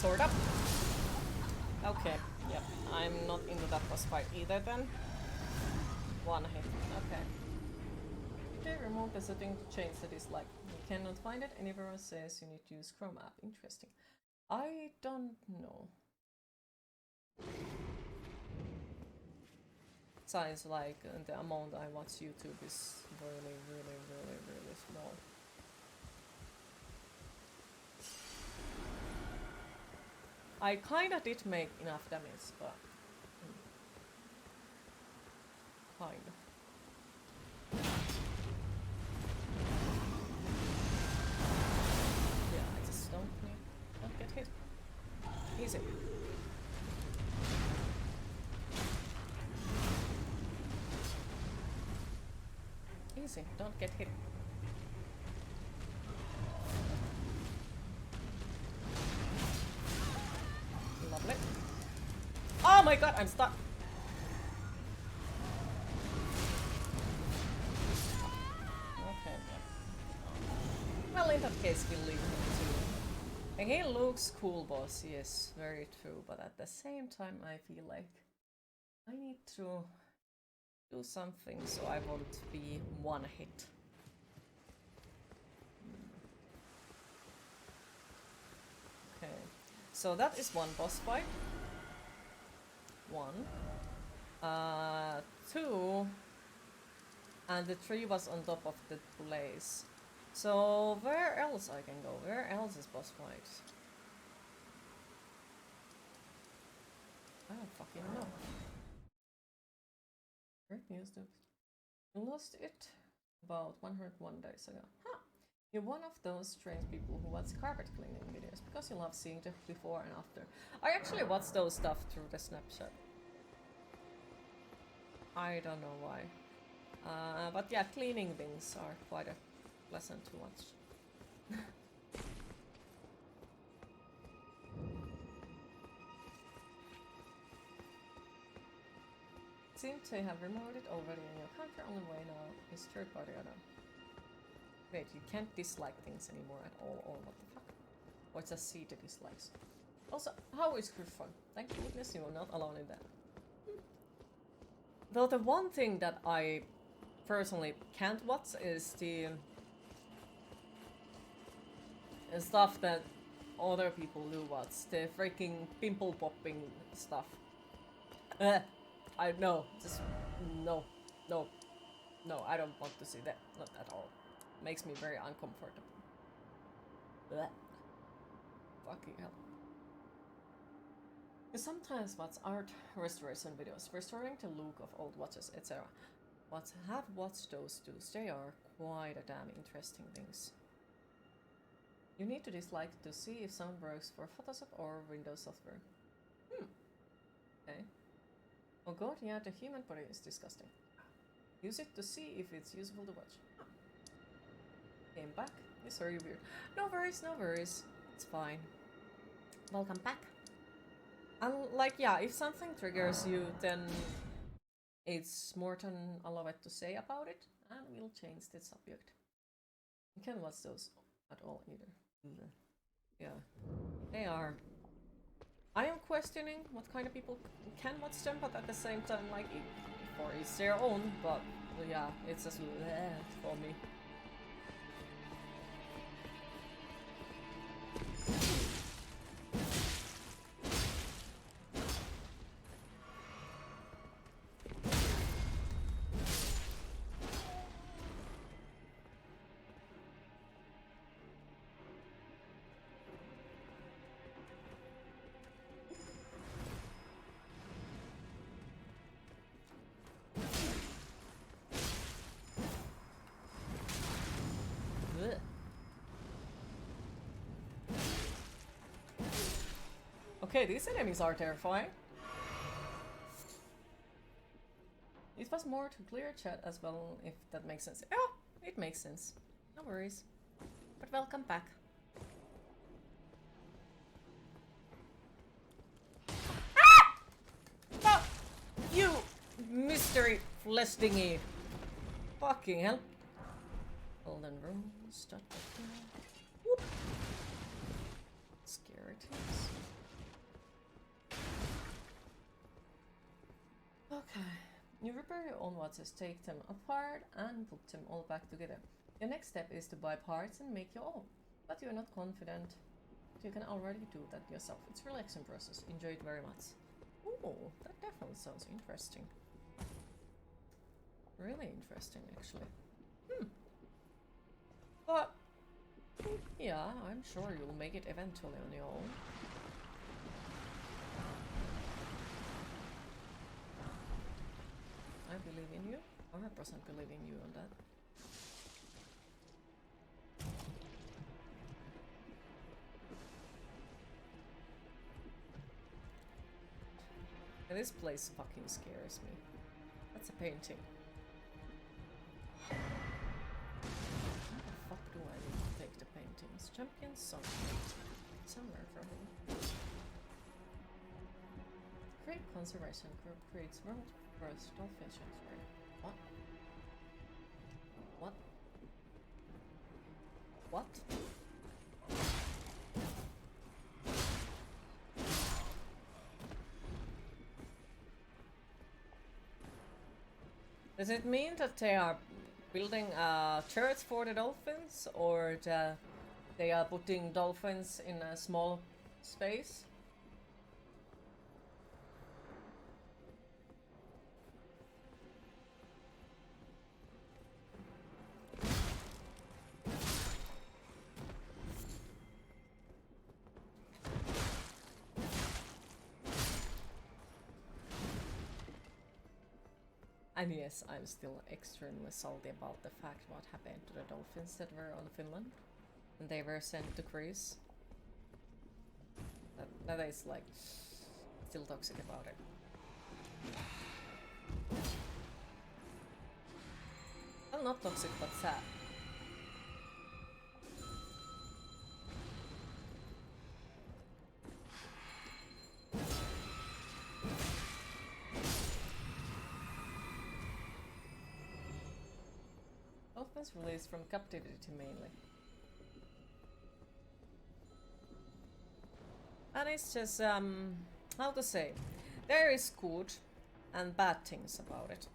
Sword up. Okay, yep. I'm not into that boss fight either then. One hit, okay. They removed the setting to change the dislike. You cannot find it anywhere. It says you need to use Chrome app. Interesting. I don't know. Sounds like the amount I watch YouTube is really, really, really, really small. I kinda did make enough damage, but kinda. Yeah, I just don't get hit. Easy. Easy, don't get hit. Lovely. Oh my god, I'm stuck. Okay, yeah. Well, in that case, we'll leave him too. And he looks cool, boss, yes, very true, but at the same time, I feel like I need to do something so I won't be one hit. Okay, so that is one boss fight. One. 2. And the 3 was on top of the place. So where else I can go? Where else is boss fights? I don't fucking know. Great news, dude. You lost it about 101 days ago. Huh. You're one of those strange people who watch carpet cleaning videos because you love seeing the before and after. I actually watch those stuff through the Snapchat. I don't know why. But yeah, cleaning things are quite pleasant to watch. Seems they have removed it already in your country. Only way now is third party item. Wait, you can't dislike things anymore at all, or what the fuck? Or just see the dislikes. Also, how is good fun? Thank goodness you're not alone in that. Though the one thing that I personally can't watch is the stuff that other people do watch. The freaking pimple popping stuff. I know, just no, I don't want to see that, not at all. Makes me very uncomfortable. Blech. Fucking hell. You sometimes watch art restoration videos, restoring the look of old watches, etc. But have watched those too. They are quite a damn interesting things. You need to dislike to see if someone works for Photoshop or Windows software. Okay. Oh god, yeah, the human body is disgusting. Use it to see if it's useful to watch. Came back. It's very weird. No worries, no worries. It's fine. Welcome back. And like, yeah, if something triggers you, then it's more than allowed to say about it, and we'll change the subject. You can't watch those at all either. Yeah, they are. I am questioning what kind of people can watch them, but at the same time, like, for each their own, but yeah, it's just for me. Okay, these enemies are terrifying. It was more to clear chat as well, if that makes sense. Oh, it makes sense. No worries. But welcome back. Ah! No! You mystery flesh thingy. Fucking hell. Elden rules. Whoop. Scary things. Okay. You repair your own watches, take them apart, and put them all back together. Your next step is to buy parts and make your own. But you're not confident. You can already do that yourself. It's a relaxing process. Enjoy it very much. Ooh, that definitely sounds interesting. Really interesting, actually. But, yeah, I'm sure you'll make it eventually on your own. I believe in you. 100% believe in you on that. And this place fucking scares me. That's a painting. How the fuck do I need to take the paintings? Champion song. Somewhere probably. Great conservation group creates world first dolphin sanctuary. What? What? What? Does it mean that they are building a church for the dolphins, or that they are putting dolphins in a small space? And yes, I'm still extremely salty about the fact what happened to the dolphins that were on Finland. And they were sent to Greece. That is like, still toxic about it. Well, not toxic, but sad. Dolphins released from captivity mainly. And it's just, how to say, there is good and bad things about it.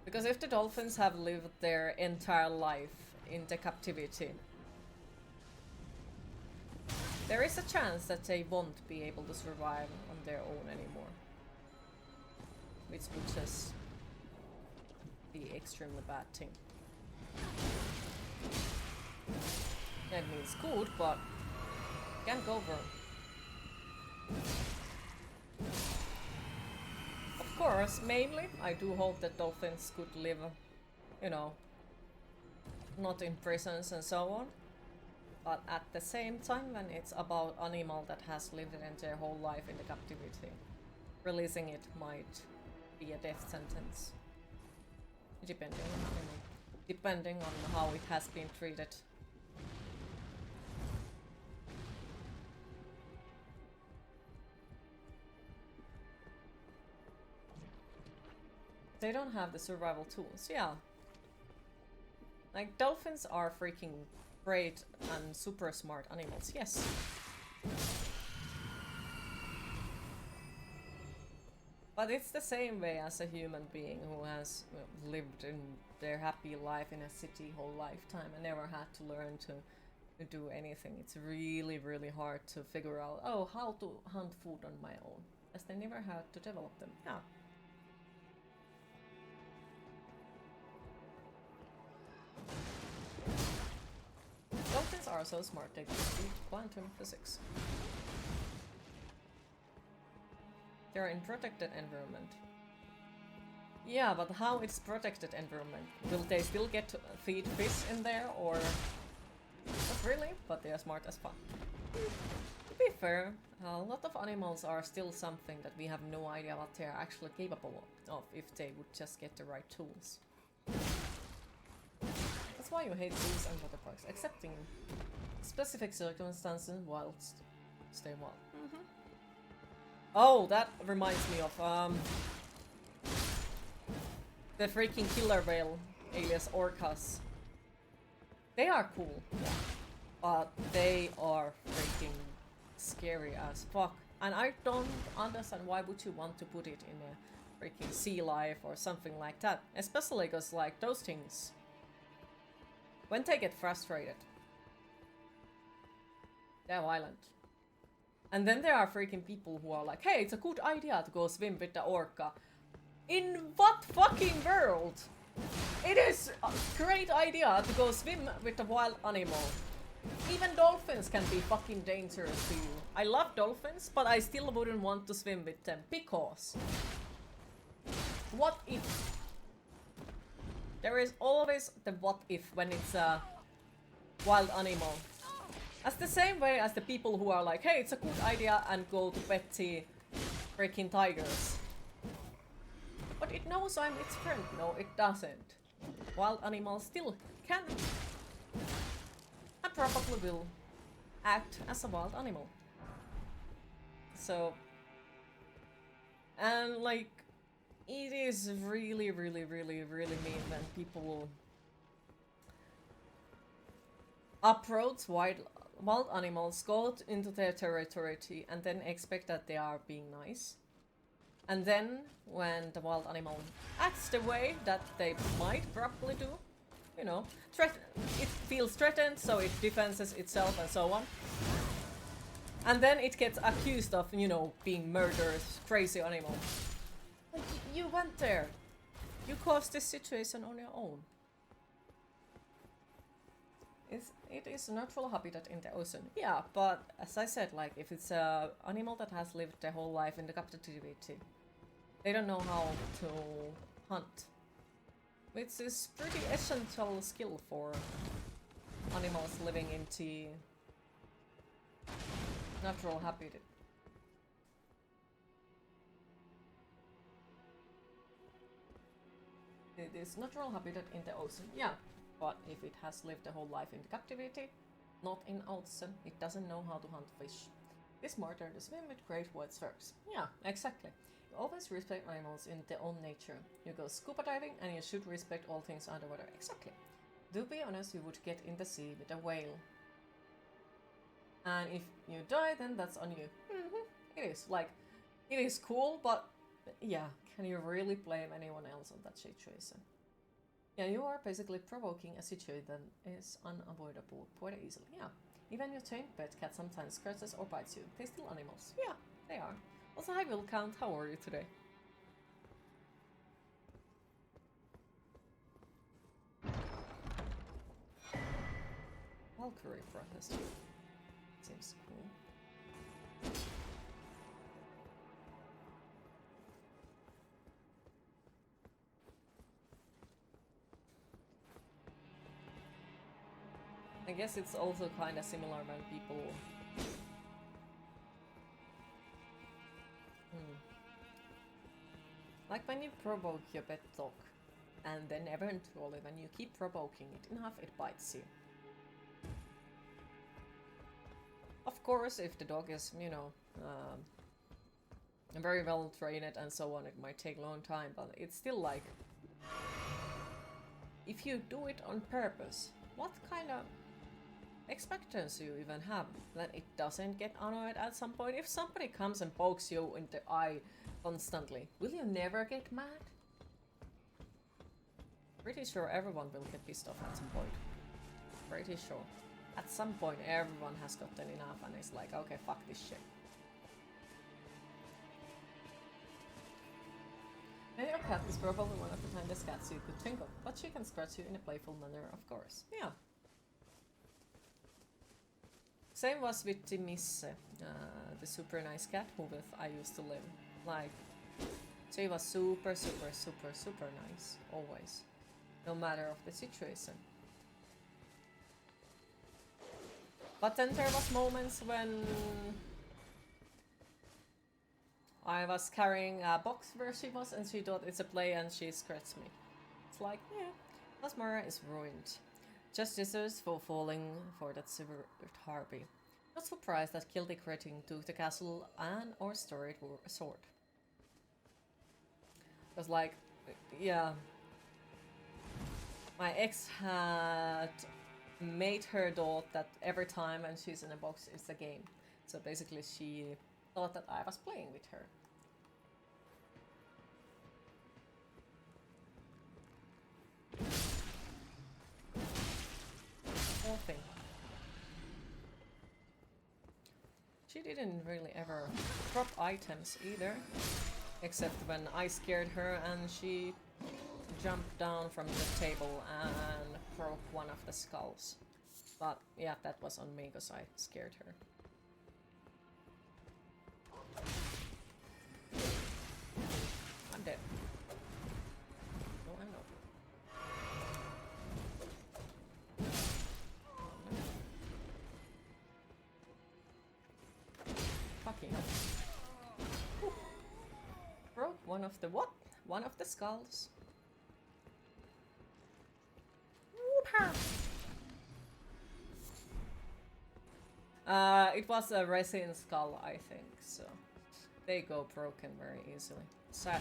Because if the dolphins have lived their entire life in the captivity, there is a chance that they won't be able to survive on their own anymore. Which would just be extremely bad thing. That means good, but can't go wrong. Of course, mainly, I do hope that dolphins could live, you know, not in prisons and so on. But at the same time, when it's about animal that has lived their whole life in the captivity, releasing it might be a death sentence. Depending on how it has been treated. They don't have the survival tools, yeah. Like, dolphins are freaking great and super smart animals, yes. But it's the same way as a human being who has lived in their happy life in a city whole lifetime and never had to learn to do anything. It's really, really hard to figure out, oh, how to hunt food on my own, as they never had to develop them. Yeah. Dolphins are so smart they can speak quantum physics. They're in protected environment. Yeah, but how it's protected environment? Will they still get to feed fish in there, or... Not really, but they are smart as fuck. To be fair, a lot of animals are still something that we have no idea what they are actually capable of if they would just get the right tools. That's why you hate zoos and water parks, excepting specific circumstances whilst stay wild. Oh, that reminds me of the freaking killer whale, alias orcas. They are cool, yeah, but they are freaking scary as fuck. And I don't understand why would you want to put it in a freaking sea life or something like that. Especially because like those things, when they get frustrated, they're violent. And then there are freaking people who are like, hey, it's a good idea to go swim with the orca. In what fucking world? It is a great idea to go swim with a wild animal. Even dolphins can be fucking dangerous to you. I love dolphins, but I still wouldn't want to swim with them because... what if? There is always the what if when it's a wild animal. That's the same way as the people who are like, hey, it's a good idea and go to pet the freaking tigers. But it knows I'm its friend. No, it doesn't. Wild animals still can and probably will act as a wild animal. So, and like, it is really, really, really, really mean when people approach wild animals, go into their territory and then expect that they are being nice. And then, when the wild animal acts the way that they might probably do, you know, it feels threatened, so it defends itself and so on. And then it gets accused of, you know, being murderous, crazy animal. Like, you went there. You caused this situation on your own. It is a natural habitat in the ocean. Yeah, but as I said, like, if it's an animal that has lived their whole life in the captivity, they don't know how to hunt. Which is pretty essential skill for animals living in the natural habitat. It is natural habitat in the ocean, yeah. But if it has lived the whole life in captivity, not in ocean, it doesn't know how to hunt fish. It's smarter to swim with great white sharks. Yeah, exactly. You always respect animals in their own nature. You go scuba diving and you should respect all things underwater. Exactly. To be honest, you would get in the sea with a whale. And if you die, then that's on you. It is. Like, it is cool, but yeah, can you really blame anyone else on that situation? Yeah, you are basically provoking a situation that is unavoidable quite easily. Yeah. Even your trained pet cat sometimes scratches or bites you. They're still animals. Yeah, they are. Also, hi Will Count, how are you today? Valkyrie protest. Seems cool. I guess it's also kind of similar when people... Like when you provoke your pet dog, and then eventually when you keep provoking it enough, it bites you. Of course, if the dog is, you know, very well trained and so on, it might take a long time, but it's still like... If you do it on purpose, what kind of expectancy you even have that it doesn't get annoyed at some point? If somebody comes and pokes you in the eye constantly, will you never get mad? Pretty sure everyone will get pissed off at some point. Pretty sure. At some point everyone has gotten enough and is like, okay, fuck this shit. And your cat is probably one of the tiniest cats you could think of, but she can scratch you in a playful manner, of course. Yeah. Same was with the Misse, the super nice cat who with I used to live. Like, she was super, super, super, super nice, always. No matter of the situation. But then there was moments when I was carrying a box where she was and she thought it's a play and she scratched me. It's like, yeah, Asmara is ruined. Just deserves for falling for that silver harpy. Not surprised that Kilty Cretin took the castle and or storied sword. Because like, yeah, my ex had made her thought that every time when she's in a box it's a game. So basically she thought that I was playing with her. She didn't really ever drop items either, except when I scared her and she jumped down from the table and broke one of the skulls. But yeah, that was on me because I scared her. I'm dead. No, I'm not. Fucking hell. Whew. Broke one of the what? One of the skulls. It was a resin skull, I think, so they go broken very easily. Sadly.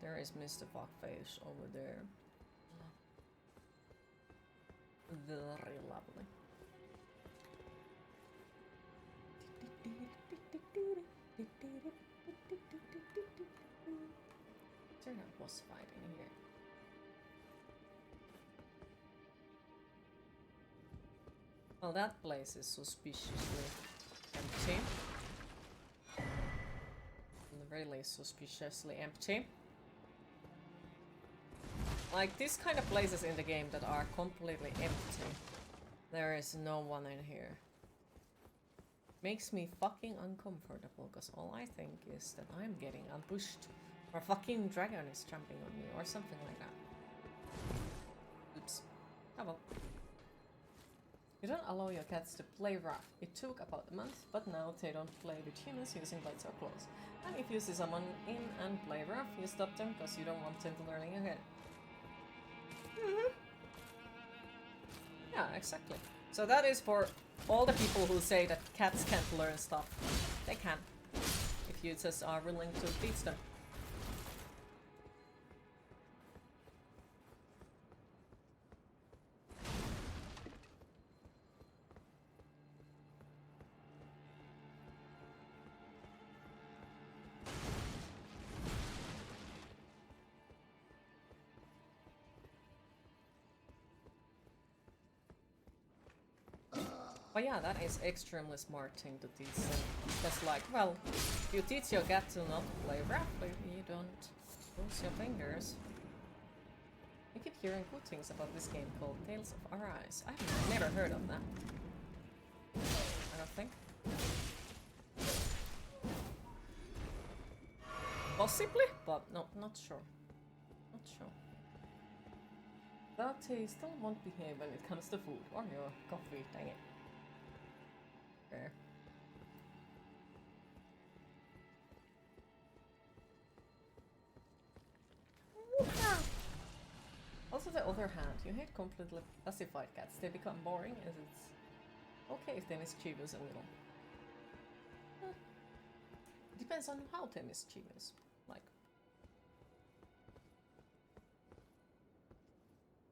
There is Mr. Fuckface over there. Very lovely. Is there a boss fight in here? Well, that place is suspiciously empty. Really suspiciously empty. Like, these kind of places in the game that are completely empty. There is no one in here. Makes me fucking uncomfortable, because all I think is that I'm getting ambushed. Or a fucking dragon is jumping on me, or something like that. Oops. Oh well. You don't allow your cats to play rough. It took about a month, but now they don't play with humans using blades or claws. And if you see someone in and play rough, you stop them because you don't want them to learning ahead. Yeah, exactly. So that is for all the people who say that cats can't learn stuff. They can. If you just are willing to teach them. But yeah, that is extremely smart thing to teach them. Just like, well, if you teach your cat to not play roughly, you don't lose your fingers. I keep hearing good things about this game called Tales of Arise. I've never heard of that. I don't think. Possibly, but no, not sure. Not sure. But they still won't behave when it comes to food or your coffee, dang it. Fair. Also, the other hand, you hate completely pacified cats. They become boring, as it's okay if they're mischievous a little. Depends on how they're mischievous. Like,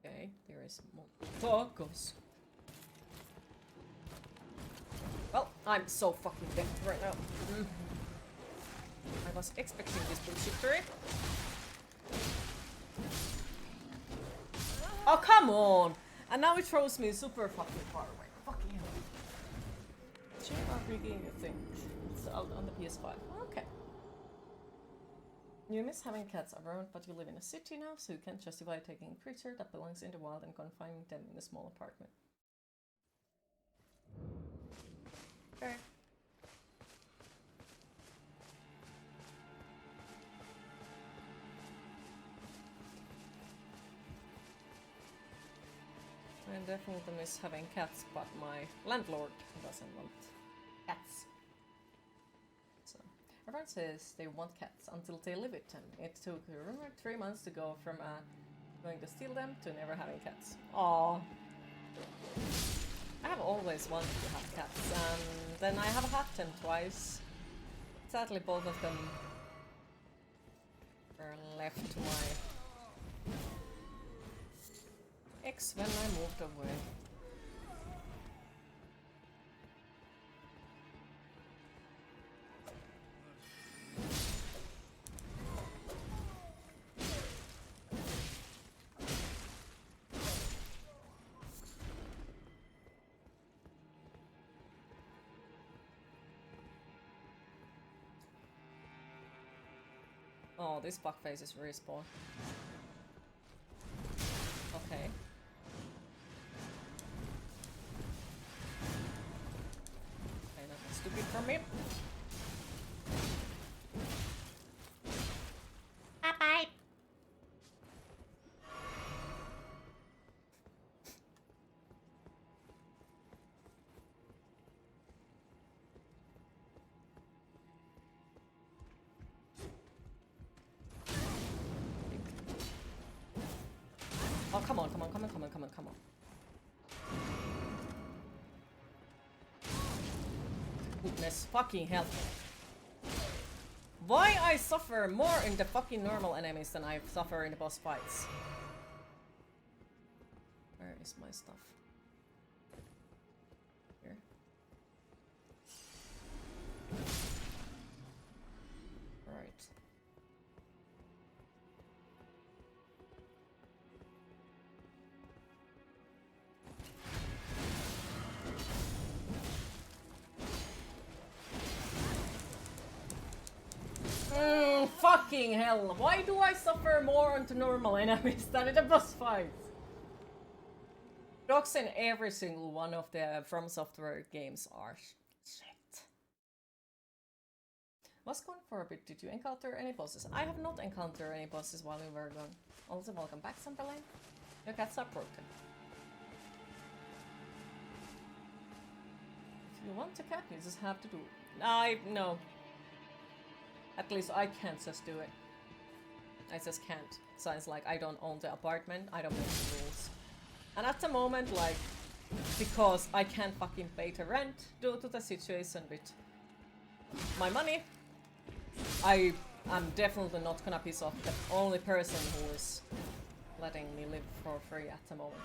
okay, there is more focus. Well, I'm so fucking dead right now. I was expecting this bullshittery. Oh, come on! And now it throws me super fucking far away. Fucking hell. Shame I'm rigging a thing. It's out on the PS5. Okay. You miss having cats around, but you live in a city now, so you can't justify taking a creature that belongs in the wild and confining them in a small apartment. Okay. I definitely miss having cats, but my landlord doesn't want cats. So everyone says they want cats until they live with them. It took rumored 3 months to go from going to steal them to never having cats. Aww. I have always wanted to have cats, and then I have had them twice. Sadly, both of them were left to my ex when I moved away. Oh, this fuckface is respawn. Okay. Okay, nothing stupid from me. Bye-bye! Oh, come on, come on, come on, come on, come on, come on. Goodness fucking hell. Why I suffer more in the fucking normal enemies than I suffer in the boss fights? Where is my stuff? Here. Right. Fucking hell, why do I suffer more on the normal enemies than in the boss fights? Dogs in every single one of the From Software games are shit. Was gone for a bit. Did you encounter any bosses? I have not encountered any bosses while we were gone. Also, welcome back, Sunderland. Your cats are broken. If you want a cat, you just have to do it. No. At least I can't just do it. I just can't. So it's like I don't own the apartment, I don't make the rules. And at the moment, like, because I can't fucking pay the rent due to the situation with my money, I am definitely not gonna piss off the only person who is letting me live for free at the moment.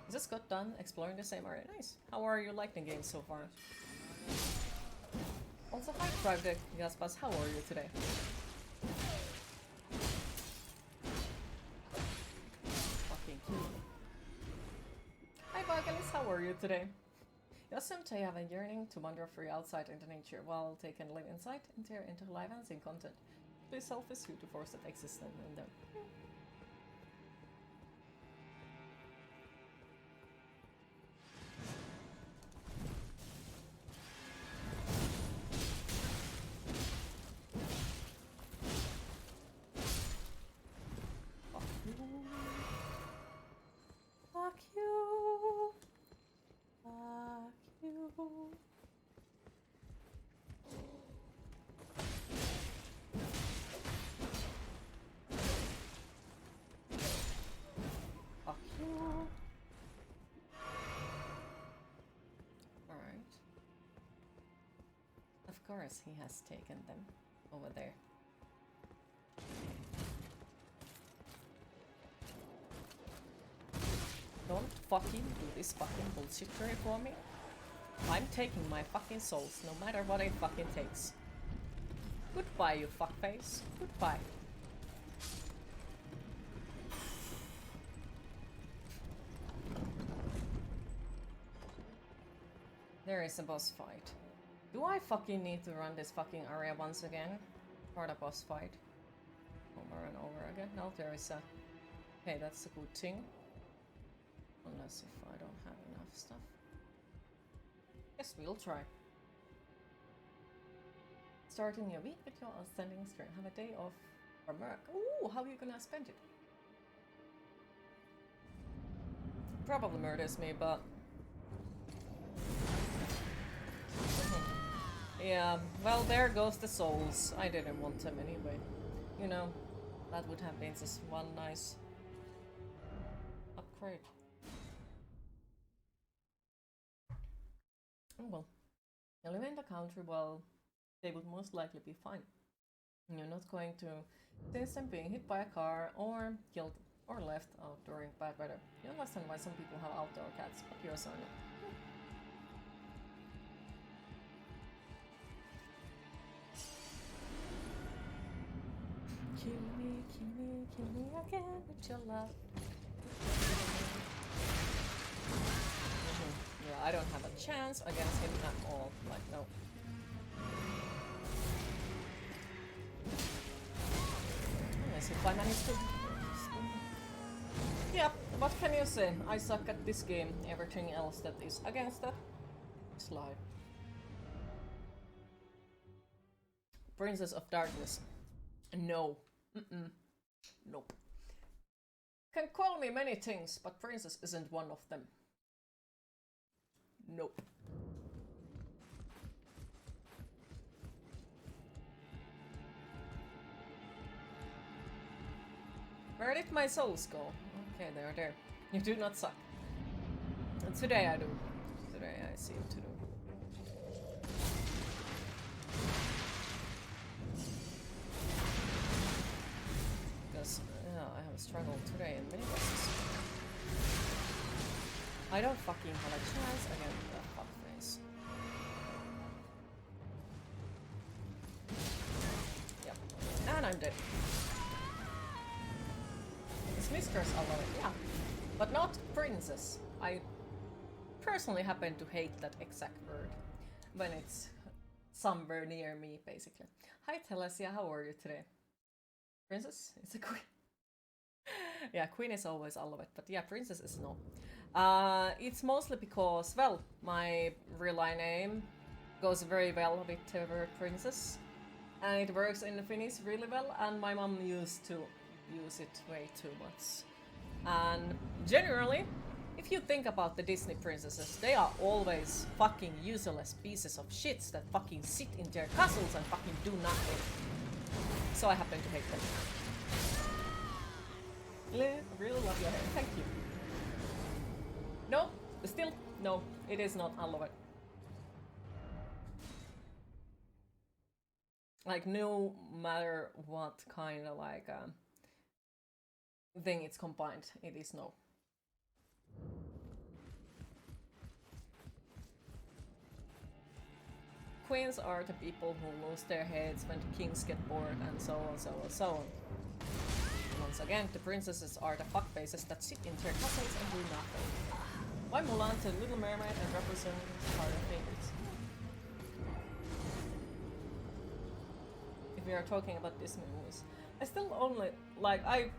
Just got done exploring the same area. Nice. How are you liking the game so far? Also, hi Project Gaspas, how are you today? Fucking kill me. Hi Bagalis, how are you today? You assume to have a yearning to wander free outside into nature while they can live inside, enter into live and sing content. Please selfish you to force that existence in them. Fuck you. Fuck you. Fuck you. Alright. Of course he has taken them over there. Don't fucking do this fucking bullshit for me. I'm taking my fucking souls, no matter what it fucking takes. Goodbye, you fuckface. Goodbye. There is a boss fight. Do I fucking need to run this fucking area once again? For the boss fight? Over and over again? No, there is a... Okay, that's a good thing. Unless if I don't have enough stuff. Yes, we'll try. Starting your week with your outstanding strength. Have a day off from work. Ooh, how are you gonna spend it? Probably murders me, but... Yeah, well, there goes the souls. I didn't want them anyway. You know, that would have been just one nice upgrade. Oh well. You live in the country, well, they would most likely be fine. You're not going to sense them being hit by a car or killed or left out during bad weather. You understand why some people have outdoor cats, but yours are not. Kill me again with your love. Yeah, I don't have a chance against him at all. Like, no. I managed to... Yeah, what can you say? I suck at this game. Everything else that is against that is live. Princess of Darkness. No. Nope. Can call me many things, but Princess isn't one of them. Nope. Where did my souls go? Okay, they're there. You do not suck. And today I do. Today I seem to do. Because yeah, I have struggled today in many bosses. I don't fucking have a chance against that fuckface. Yep. And I'm dead. Mistress, I love it, yeah. But not princess. I personally happen to hate that exact word when it's somewhere near me, basically. Hi Telesia, how are you today? Princess? It's a queen. Yeah, queen is always, I love it, but yeah, princess is no. It's mostly because, well, my real name goes very well with the word princess. And it works in Finnish really well, and my mom used to use it way too much. And generally, if you think about the Disney princesses, they are always fucking useless pieces of shits that fucking sit in their castles and fucking do nothing. So I happen to hate them. Really love your hair, thank you. No, still, no, it is not, I love it. Like, no matter what kind of like thing it's combined, it is no. Queens are the people who lose their heads when the kings get bored, and so on, so on, so on. Once again, the princesses are the fuckfaces that sit in their castles and do nothing. Why Mulan to Little Mermaid and Represent are the favorites? If we are talking about Disney movies, I still only like, I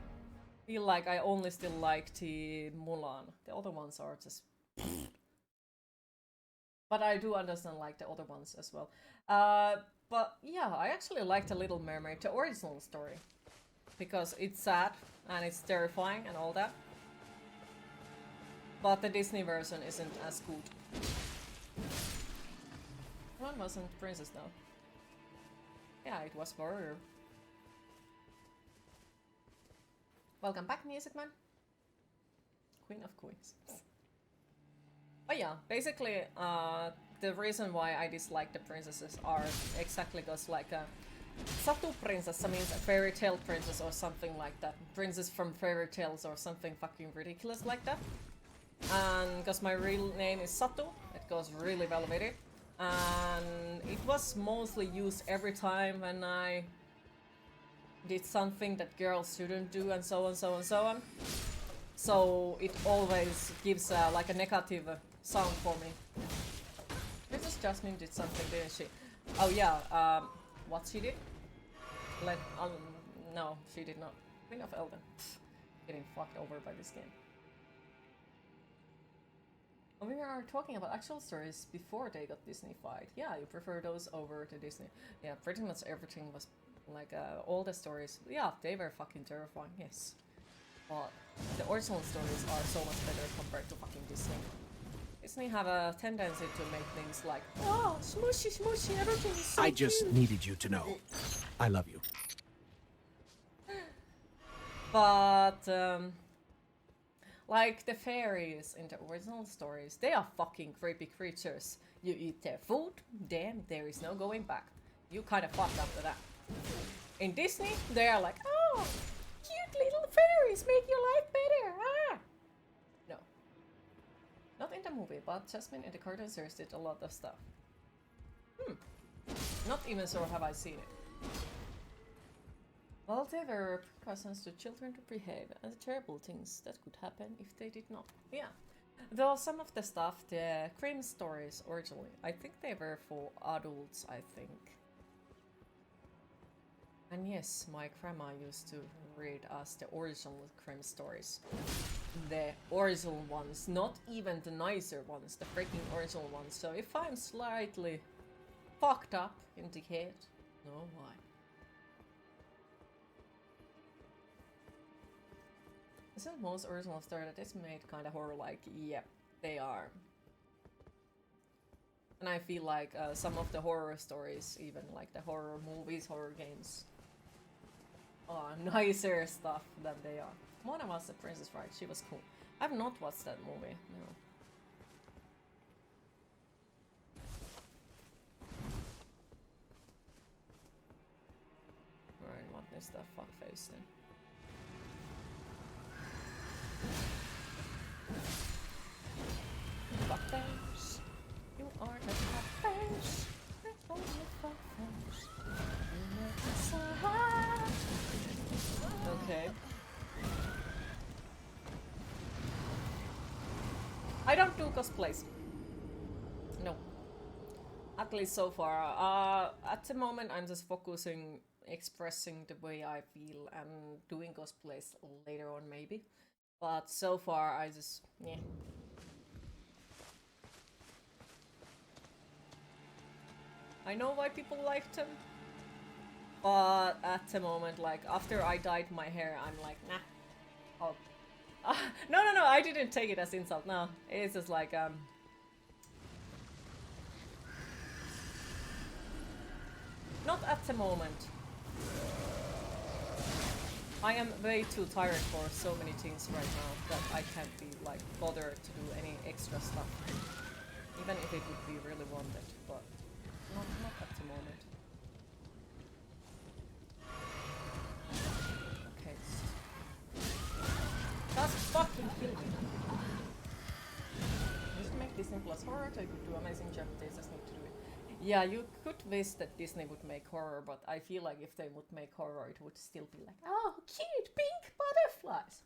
feel like I only still like the Mulan. The other ones are just... But I do understand like the other ones as well. But yeah, I actually like the Little Mermaid, the original story. Because it's sad and it's terrifying and all that. But the Disney version isn't as good. Mulan wasn't princess though. Yeah, it was warrior. Welcome back, Music Man. Queen of Queens. But yeah, basically, the reason why I dislike the princesses are exactly because like Satu princess means a fairy tale princess or something like that. Princess from fairy tales or something fucking ridiculous like that. And because my real name is Satu, it goes really well with it. And it was mostly used every time when I did something that girls shouldn't do, and so on, so on, so on. So it always gives like a negative sound for me. Princess Jasmine did something, didn't she? Oh yeah, what she did? No, she did not. Queen of Elden. Getting fucked over by this game. We are talking about actual stories before they got Disney-fied. Yeah, you prefer those over to Disney. Yeah, pretty much everything was like all the stories. Yeah, they were fucking terrifying, yes. But the original stories are so much better compared to fucking Disney. Disney have a tendency to make things like, oh, smooshy, smooshy, everything is so I just cute. needed you to know. I love you. But, like the fairies in the original stories, they are fucking creepy creatures. You eat their food, then there is no going back. You kind of fucked after that. In Disney, they are like, oh, cute little fairies make your life better. Ah! No. Not in the movie, but Jasmine in the cartoon series did a lot of stuff. Not even sure have I seen it. Well, they were precautions to children to behave and the terrible things that could happen if they did not. Yeah. Though some of the stuff, the Grimm stories originally, I think they were for adults, I think. And yes, my grandma used to read us the original Grimm stories. The original ones, not even the nicer ones, the freaking original ones. So if I'm slightly fucked up in the head, know why. Isn't most original story that is made kinda horror-like? Yep, they are. And I feel like some of the horror stories, even like the horror movies, horror games, are nicer stuff than they are. One of us, The Princess Bride, she was cool. I've not watched that movie, no. Alright, what is the fuck face then? Fuckface, you are the fuckface. You're only fuckface. You make me so high. Okay. I don't do cosplays. No. At least so far. At the moment, I'm just focusing, expressing the way I feel, and doing cosplays later on, maybe. But so far, I just, yeah. I know why people like them, but at the moment, like, after I dyed my hair, I'm like, nah. Oh. No, I didn't take it as insult, no. It's just like, not at the moment. I am way too tired for so many things right now that I can't be, like, bothered to do any extra stuff. Even if it would be really wanted, but not at the moment. Okay. Just fucking kill me. Just make Disney Plus horror, they could do amazing job, they just need to do it. Yeah, you could wish that Disney would make horror, but I feel like if they would make horror, it would still be like, oh, cute pink butterflies.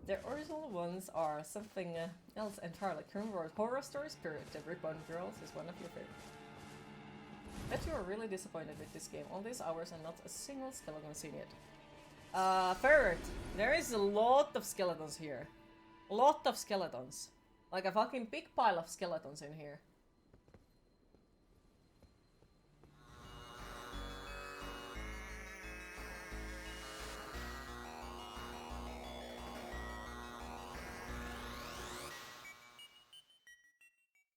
The original ones are something else entirely. Current horror story spirit, the Reborn Girls is one of your favorites. Bet you are really disappointed with this game. All these hours and not a single skeleton seen yet. Ferret, there is a lot of skeletons here. A lot of skeletons. Like a fucking big pile of skeletons in here.